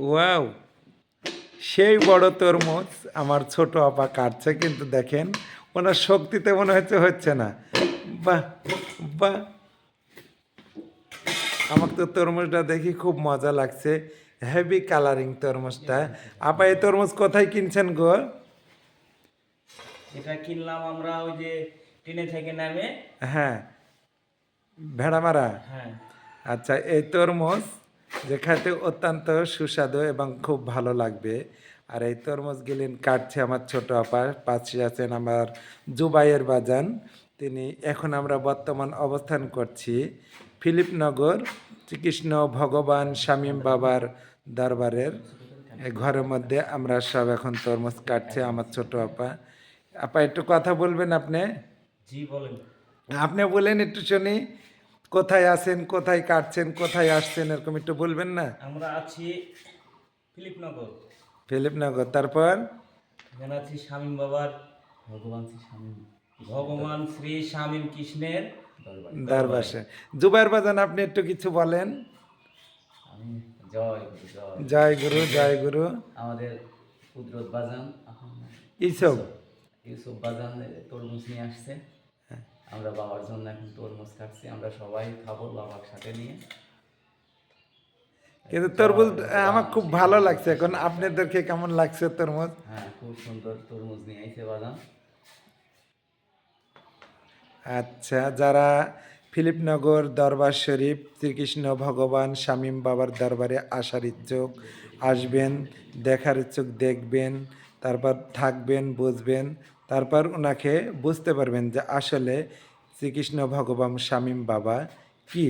Wow, সেই বড় তরমুজ আমার ছোট আপা কাটছে, কিন্তু দেখেন ওনার শক্তিতে মনে হচ্ছে না। বাহ বাহ, আমার তো তরমুজটা দেখি খুব মজা লাগছে, হেভি কালারিং তরমুজটা। আপা এই তরমুজ কোথায় কিনছেন গো? এটা কিনলাম আমরা ওই যে ট্রেনে থেকে নামে। হ্যাঁ, ভেড়ামারা। হ্যাঁ, আচ্ছা, এই তরমুজ যে খেতে অত্যন্ত সুস্বাদু এবং খুব ভালো লাগবে। আর এই তরমুজগুলি কাটছে আমার ছোট আপা, পাশে আছেন আমার জুবাইয়ের বাজান। তিনি এখন আমরা বর্তমান অবস্থান করছি ফিলিপনগর শ্রীকৃষ্ণ ভগবান শামীম বাবার দরবারের এই ঘরের মধ্যে আমরা সব এখন তরমুজ কাটছে আমার ছোট আপা। আপা একটু কথা বলবেন আপনি? জি বলেন। আপনি বলেন একটু শুনি, কোথায় আছেন, কোথায় কাটছেন, কোথায় আসছেন, এরকম একটু বলবেন না? আমরা আছি ফিলিপনগর। ফিলিপনগর, তারপর এখানে আছি শামীম বাবার, ভগবান শ্রী শামীম কৃষ্ণের দরবারে। দারবাসে। জুবাইর বাজান, আপনি একটু কিছু বলেন। জয় গুরু জয়। জয় গুরু, জয় গুরু। আমাদের কুদরত বাজান এইসব ইউসুফ বাজান তরমুজ নিয়ে আসছে। আমরা বাবার জন্য এখন তরমুজ কাটছি, আমরা সবাই খাবো বাবার সাথে নিয়ে। কিন্তু তরমুজ আমার খুব ভালো লাগছে। এখন আপনাদেরকে কেমন লাগছে তরমুজ? হ্যাঁ, খুব সুন্দর তরমুজ নিয়ে আইছে বাজান। আচ্ছা, যারা ফিলিপনগর দরবার শরীফ শ্রীকৃষ্ণ ভগবান শামীম বাবার দরবারে আসার ইচ্ছুক, আসবেন, দেখার ইচ্ছুক দেখবেন, তারপর থাকবেন, বুঝবেন, তারপর ওনাকে বুঝতে পারবেন যে আসলে শ্রীকৃষ্ণ ভগবান শামীম বাবা কি।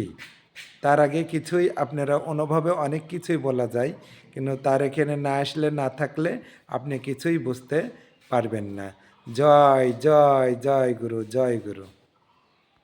তার আগে কিছুই আপনারা অনুভবে অনেক কিছুই বলা যায়, কিন্তু তার এখানে না আসলে, না থাকলে আপনি কিছুই বুঝতে পারবেন না। জয় জয় জয় গুরু, জয় গুরু।